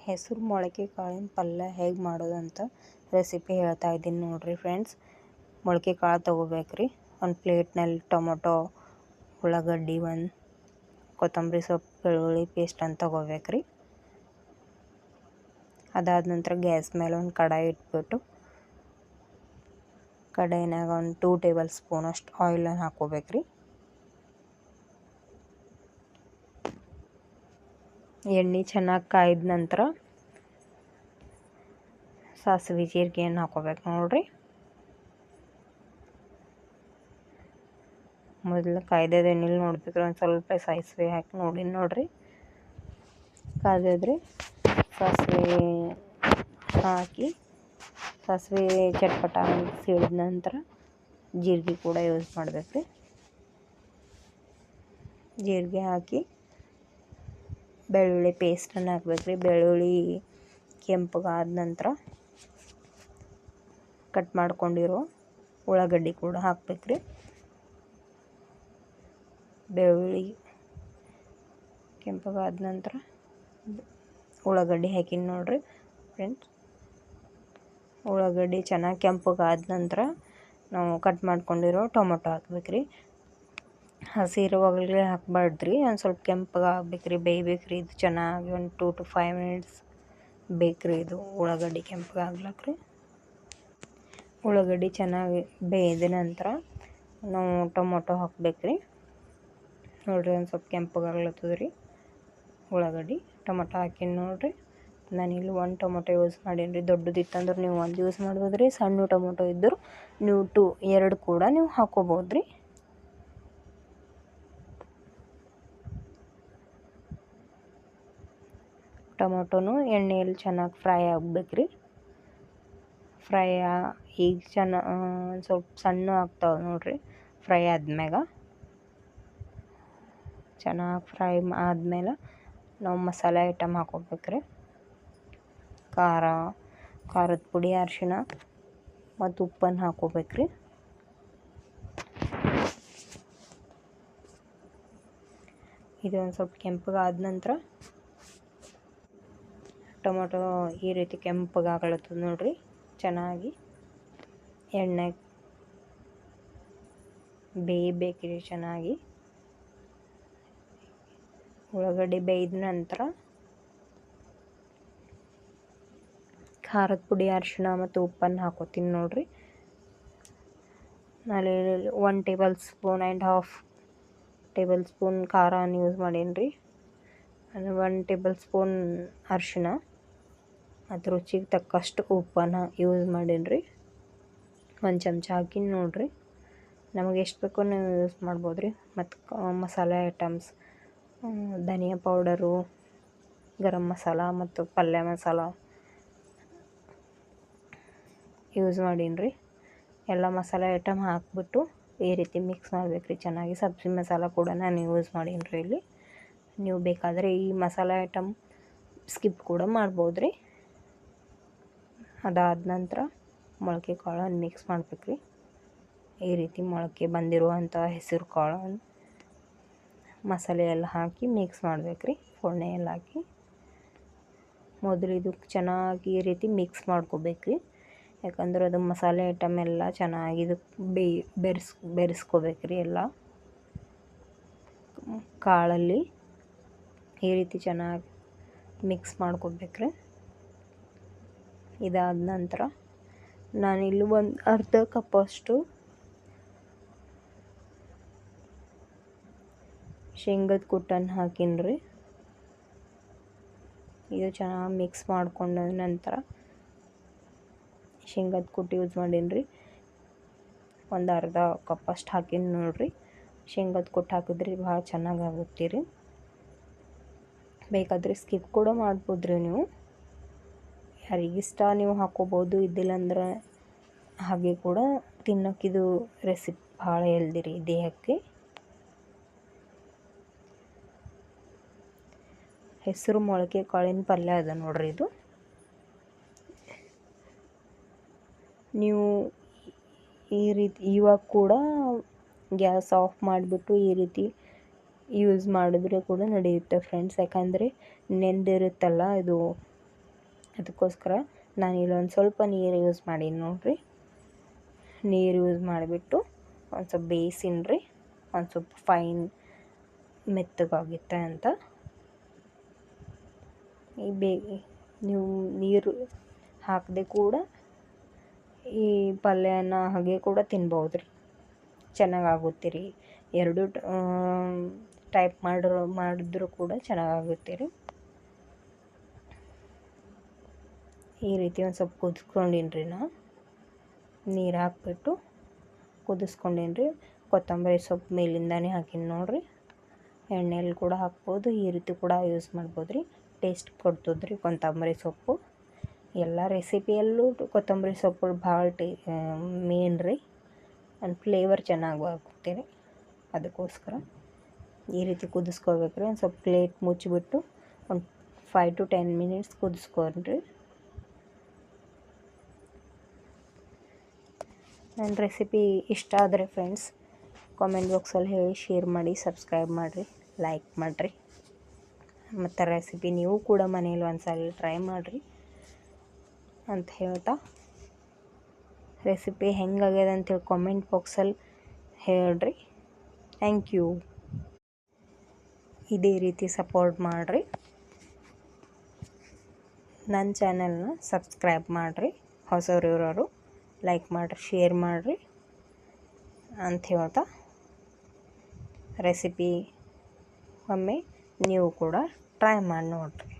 ಹೆಸರು ಮೊಳಕೆ ಕಾಳಿನ ಪಲ್ಯ ಹೇಗೆ ಮಾಡೋದು ಅಂತ ರೆಸಿಪಿ ಹೇಳ್ತಾ ಇದ್ದೀನಿ ನೋಡಿರಿ ಫ್ರೆಂಡ್ಸ್. ಮೊಳಕೆ ಕಾಳು ತೊಗೋಬೇಕ್ರಿ. ಒಂದು ಪ್ಲೇಟ್ನಲ್ಲಿ ಟೊಮೊಟೊ, ಉಳ್ಳಾಗಡ್ಡಿ, ಒಂದು ಕೊತ್ತಂಬರಿ ಸೊಪ್ಪು, ಬೆಳ್ಳುಳ್ಳಿ ಪೇಸ್ಟ್ ಅಂತ ತೊಗೋಬೇಕ್ರಿ. ಅದಾದ ನಂತರ ಗ್ಯಾಸ್ ಮೇಲೆ ಒಂದು ಕಡಾಯಿ ಇಟ್ಬಿಟ್ಟು ಕಡಾಯಿನಾಗ ಒಂದು 2 ಟೇಬಲ್ ಸ್ಪೂನ್ ಅಷ್ಟು ಆಯಿಲನ್ನು ಹಾಕ್ಕೋಬೇಕ್ರಿ. ಎಣ್ಣೆ ಚೆನ್ನಾಗಿ ಕಾಯ್ದ ನಂತರ ಸಾಸಿವೆ ಜೀರಿಗೆಯನ್ನು ಹಾಕೋಬೇಕು ನೋಡ್ರಿ. ಮೊದಲು ಕಾಯ್ದದ ಎಣ್ಣೆಲಿ ನೋಡ್ಬೇಕ್ರಿ ಒಂದು ಸ್ವಲ್ಪ ಸಾಸಿವೆ ಹಾಕಿ ನೋಡ್ರಿ. ಕಾದಿದ್ರೆ ಸಾಸಿವೆ ಹಾಕಿ ಸಾಸಿವೆ ಚಟ್ಪಟ ಸಿಡಿದ ನಂತರ ಜೀರಿಗೆ ಕೂಡ ಯೂಸ್ ಮಾಡಬೇಕ್ರಿ. ಜೀರಿಗೆ ಹಾಕಿ ಬೆಳ್ಳುಳ್ಳಿ ಪೇಸ್ಟನ್ನು ಹಾಕ್ಬೇಕ್ರಿ. ಬೆಳ್ಳುಳ್ಳಿ ಕೆಂಪಗಾದ ನಂತರ ಕಟ್ ಮಾಡ್ಕೊಂಡಿರೋ ಉಳ್ಳಾಗಡ್ಡಿ ಕೂಡ ಹಾಕ್ಬೇಕ್ರಿ. ಬೆಳ್ಳುಳ್ಳಿ ಕೆಂಪಗಾದ ನಂತರ ಉಳ್ಳಾಗಡ್ಡಿ ಹಾಕಿನಿ ನೋಡ್ರಿ ಫ್ರೆಂಡ್ಸ್. ಉಳ್ಳಾಗಡ್ಡಿ ಚೆನ್ನಾಗಿ ಕೆಂಪಗಾದ ನಂತರ ನಾವು ಕಟ್ ಮಾಡ್ಕೊಂಡಿರೋ ಟೊಮೊಟೊ ಹಾಕ್ಬೇಕ್ರಿ. ಹಸಿ ಇರುವಾಗಲೇ ಹಾಕ್ಬಾರ್ದ್ರಿ, ಒಂದು ಸ್ವಲ್ಪ ಕೆಂಪಗಾಗಬೇಕ್ರಿ, ಬೇಯಬೇಕ್ರಿ. ಇದು ಚೆನ್ನಾಗಿ ಒಂದು 2 to 5 minutes ಬೇಕ್ರಿ. ಇದು ಉಳ್ಳಾಗಡ್ಡಿ ಕೆಂಪಗಾಗ್ಲಕ್ರಿ. ಉಳ್ಳಾಗಡ್ಡಿ ಚೆನ್ನಾಗಿ ಬೇಯ್ದ ನಂತರ ನಾವು ಟೊಮೊಟೊ ಹಾಕ್ಬೇಕ್ರಿ. ನೋಡಿರಿ ಒಂದು ಸ್ವಲ್ಪ ಕೆಂಪಗಾಗ್ಲತ್ತದ ರೀ ಉಳ್ಳಾಗಡ್ಡಿ. ಟೊಮೊಟೊ ಹಾಕಿನಿ ನೋಡಿರಿ. ನಾನಿಲ್ಲಿ 1 ಟೊಮೊಟೊ ಯೂಸ್ ಮಾಡೀನಿ ರೀ. ದೊಡ್ಡದಿತ್ತಂದ್ರೆ ನೀವು 1 ಯೂಸ್ ಮಾಡ್ಬೋದು ರೀ. ಸಣ್ಣ ಟೊಮೊಟೊ ಇದ್ದರೂ ನೀವು 2 ಕೂಡ ನೀವು ಹಾಕ್ಕೋಬೋದು ರೀ. ಟೊಮೊಟೊನು ಎಣ್ಣೆಯಲ್ಲಿ ಚೆನ್ನಾಗಿ ಫ್ರೈ ಆಗ್ಬೇಕ್ರಿ. ಈಗ ಸ್ವಲ್ಪ ಸಣ್ಣ ಆಗ್ತಾವೆ ನೋಡ್ರಿ. ಫ್ರೈ ಆದ್ಮ್ಯಾಗ ಚೆನ್ನಾಗಿ ಫ್ರೈ ಆದಮೇಲೆ ನಾವು ಮಸಾಲೆ ಐಟಮ್ ಹಾಕ್ಕೋಬೇಕ್ರಿ. ಖಾರದ ಪುಡಿ, ಅರಿಶಿಣ ಮತ್ತು ಉಪ್ಪನ್ನು ಹಾಕ್ಕೋಬೇಕ್ರಿ. ಇದು ಒಂದು ಸ್ವಲ್ಪ ಕೆಂಪಗಾದ ನಂತರ ಟೊಮೊಟೊ ಈ ರೀತಿ ಕೆಂಪಗಾಗ್ಲತ್ತದ ನೋಡ್ರಿ. ಚೆನ್ನಾಗಿ ಎಣ್ಣೆ ಬೇಯಬೇಕ್ರಿ. ಚೆನ್ನಾಗಿ ಉಳ್ಳಾಗಡ್ಡಿ ಬೇಯ್ದ ನಂತರ ಖಾರದ ಪುಡಿ, ಅರಿಶಿಣ ಮತ್ತು ಉಪ್ಪನ್ನು ಹಾಕೋತೀನಿ ನೋಡ್ರಿ. ನಾನು 1 tablespoon and half tablespoon ಖಾರನ ಯೂಸ್ ಮಾಡೀನಿ ರೀ. 1 ಟೇಬಲ್ ಸ್ಪೂನ್ ಅರಿಶಿಣ ಮತ್ತು ರುಚಿಗೆ ತಕ್ಕಷ್ಟು ಉಪ್ಪನ್ನು ಯೂಸ್ ಮಾಡೀನಿ ರೀ. 1 ಚಮಚ ಹಾಕಿನಿ ನೋಡ್ರಿ. ನಮಗೆ ಎಷ್ಟು ಬೇಕೋ ನೀವು ಯೂಸ್ ಮಾಡ್ಬೋದು ರೀ. ಮತ್ತು ಮಸಾಲೆ ಐಟಮ್ಸ್, ಧನಿಯಾ ಪೌಡರು, ಗರಂ ಮಸಾಲ ಮತ್ತು ಪಲ್ಯ ಮಸಾಲ ಯೂಸ್ ಮಾಡೀನಿ ರೀ. ಎಲ್ಲ ಮಸಾಲೆ ಐಟಮ್ ಹಾಕ್ಬಿಟ್ಟು ಈ ರೀತಿ ಮಿಕ್ಸ್ ಮಾಡಬೇಕ್ರಿ ಚೆನ್ನಾಗಿ. ಸಬ್ಜಿ ಮಸಾಲ ಕೂಡ ನಾನು ಯೂಸ್ ಮಾಡೀನಿ ರೀ ಇಲ್ಲಿ. ನೀವು ಬೇಕಾದರೆ ಈ ಮಸಾಲೆ ಐಟಮ್ ಸ್ಕಿಪ್ ಕೂಡ ಮಾಡ್ಬೋದು ರೀ. ಅದಾದ ನಂತರ ಮೊಳಕೆ ಕಾಳನ್ನು ಮಿಕ್ಸ್ ಮಾಡ್ಬೇಕ್ರಿ. ಈ ರೀತಿ ಮೊಳಕೆ ಬಂದಿರುವಂಥ ಹೆಸರು ಕಾಳನ್ನು ಮಸಾಲೆ ಎಲ್ಲ ಹಾಕಿ ಮಿಕ್ಸ್ ಮಾಡಬೇಕ್ರಿ. ಫೋಡಣೆ ಎಲ್ಲ ಹಾಕಿ ಮೊದಲು ಇದು ಚೆನ್ನಾಗಿ ಈ ರೀತಿ ಮಿಕ್ಸ್ ಮಾಡ್ಕೋಬೇಕ್ರಿ. ಯಾಕಂದ್ರೆ ಅದು ಮಸಾಲೆ ಐಟಮ್ ಎಲ್ಲ ಚೆನ್ನಾಗಿ ಇದು ಬೆರೆಸ್ಕೋಬೇಕ್ರಿ. ಎಲ್ಲ ಕಾಳಲ್ಲಿ ಈ ರೀತಿ ಚೆನ್ನಾಗಿ ಮಿಕ್ಸ್ ಮಾಡ್ಕೋಬೇಕ್ರಿ. ಇದಾದ ನಂತರ ನಾನಿಲ್ಲಿ ಒಂದು ಅರ್ಧ ಕಪ್ಪಷ್ಟು ಶೇಂಗದ ಕುಟ್ಟನ್ನು ಹಾಕೀನಿ ರೀ. ಇದು ಚೆನ್ನಾಗಿ ಮಿಕ್ಸ್ ಮಾಡ್ಕೊಂಡ ನಂತರ ಶೇಂಗದ ಕುಟ್ಟು ಯೂಸ್ ಮಾಡೀನಿ ರೀ. ಒಂದು ಅರ್ಧ ಕಪ್ಪಷ್ಟು ಹಾಕೀನಿ ನೋಡ್ರಿ. ಶೇಂಗದ ಕುಟ್ಟು ಹಾಕಿದ್ರಿ ಭಾಳ ಚೆನ್ನಾಗಿ ಆಗುತ್ತೆ ರೀ. ಬೇಕಾದರೆ ಸ್ಕಿಪ್ ಕೂಡ ಮಾಡ್ಬೋದು ರೀ ನೀವು. ಯಾರಿಗಿಷ್ಟ ನೀವು ಹಾಕ್ಕೋಬೋದು. ಇದ್ದಿಲ್ಲಂದ್ರೆ ಹಾಗೆ ಕೂಡ ತಿನ್ನೋಕ್ಕಿದು ರೆಸಿಪಿ ಭಾಳ ಹೆಲ್ದಿ ರೀ ದೇಹಕ್ಕೆ. ಹೆಸರು ಮೊಳಕೆ ಕಾಳಿನ ಪಲ್ಯ ಅದ ನೋಡ್ರಿ ಇದು. ನೀವು ಈ ರೀತಿ ಇವಾಗ ಕೂಡ ಗ್ಯಾಸ್ ಆಫ್ ಮಾಡಿಬಿಟ್ಟು ಈ ರೀತಿ ಯೂಸ್ ಮಾಡಿದ್ರೆ ಕೂಡ ನಡೆಯುತ್ತೆ ಫ್ರೆಂಡ್ಸ್. ಯಾಕಂದರೆ ನೆಂದಿರುತ್ತಲ್ಲ ಇದು ಅದಕ್ಕೋಸ್ಕರ ನಾನು ಇಲ್ಲೊಂದು ಸ್ವಲ್ಪ ನೀರು ಯೂಸ್ ಮಾಡೀನಿ ನೋಡಿರಿ. ನೀರು ಯೂಸ್ ಮಾಡಿಬಿಟ್ಟು ಒಂದು ಸ್ವಲ್ಪ ಬೇಯಿಸಿನಿ ರೀ, ಒಂದು ಸ್ವಲ್ಪ ಫೈನ್ ಮೆತ್ತಗಾಗುತ್ತೆ ಅಂತ. ನೀವು ನೀರು ಹಾಕದೆ ಕೂಡ ಈ ಪಲ್ಯನ ಹಾಗೆ ಕೂಡ ತಿನ್ಬೋದು ರೀ, ಚೆನ್ನಾಗಾಗುತ್ತೆ ರೀ. ಎರಡು ಟೈಪ್ ಮಾಡಿದ್ರೂ ಕೂಡ ಚೆನ್ನಾಗಾಗುತ್ತೆ ರೀ. ಈ ರೀತಿ ಒಂದು ಸ್ವಲ್ಪ ಕುದಿಸ್ಕೊಂಡಿನಿ ರೀ, ನೀರು ಹಾಕ್ಬಿಟ್ಟು ಕುದಿಸ್ಕೊಂಡೀನಿ ರೀ. ಕೊತ್ತಂಬರಿ ಸೊಪ್ಪು ಮೇಲಿಂದಾನೇ ಹಾಕೀನಿ ನೋಡಿರಿ. ಎಣ್ಣೆಯಲ್ಲಿ ಕೂಡ ಹಾಕ್ಬೋದು, ಈ ರೀತಿ ಕೂಡ ಯೂಸ್ ಮಾಡ್ಬೋದು ರೀ. ಟೇಸ್ಟ್ ಕೊಡ್ತದೆ ರೀ ಕೊತ್ತಂಬರಿ ಸೊಪ್ಪು. ಎಲ್ಲ ರೆಸಿಪಿಯಲ್ಲೂ ಕೊತ್ತಂಬರಿ ಸೊಪ್ಪು ಭಾಳ ಮೇನ್ ರೀ, ಒಂದು ಫ್ಲೇವರ್ ಚೆನ್ನಾಗಿ ಆಗುತ್ತೆ ರೀ. ಅದಕ್ಕೋಸ್ಕರ ಈ ರೀತಿ ಕುದಿಸ್ಕೋಬೇಕ್ರಿ. ಒಂದು ಸ್ವಲ್ಪ ಪ್ಲೇಟ್ ಮುಚ್ಚಿಬಿಟ್ಟು ಒಂದು 5 to 10 minutes ಕುದಿಸ್ಕೊಂಡ್ರಿ. ನನ್ನ ರೆಸಿಪಿ ಇಷ್ಟ ಆದರೆ ಫ್ರೆಂಡ್ಸ್ ಕಾಮೆಂಟ್ ಬಾಕ್ಸಲ್ಲಿ ಹೇಳಿ, ಶೇರ್ ಮಾಡಿ, ಸಬ್ಸ್ಕ್ರೈಬ್ ಮಾಡಿರಿ, ಲೈಕ್ ಮಾಡಿರಿ. ಮತ್ತು ರೆಸಿಪಿ ನೀವು ಕೂಡ ಮನೇಲಿ ಒಂದ್ಸಲ ಟ್ರೈ ಮಾಡಿರಿ ಅಂತ ಹೇಳ್ತಾ, ರೆಸಿಪಿ ಹೆಂಗಾಗ್ಯದ ಅಂತೇಳಿ ಕಾಮೆಂಟ್ ಬಾಕ್ಸಲ್ಲಿ ಹೇಳ್ರಿ. Thank you. ಇದೇ ರೀತಿ ಸಪೋರ್ಟ್ ಮಾಡಿರಿ. ನನ್ನ ಚಾನಲ್ನ ಸಬ್ಸ್ಕ್ರೈಬ್ ಮಾಡಿರಿ. ಹೊಸವ್ರು ಇರೋರು ಲೈಕ್ ಮಾಡಿರಿ, ಶೇರ್ ಮಾಡಿರಿ ಅಂತ ಹೇಳ್ತಾ, ರೆಸಿಪಿ ಒಮ್ಮೆ ನೀವು ಕೂಡ ಟ್ರೈ ಮಾಡಿ ನೋಡಿರಿ.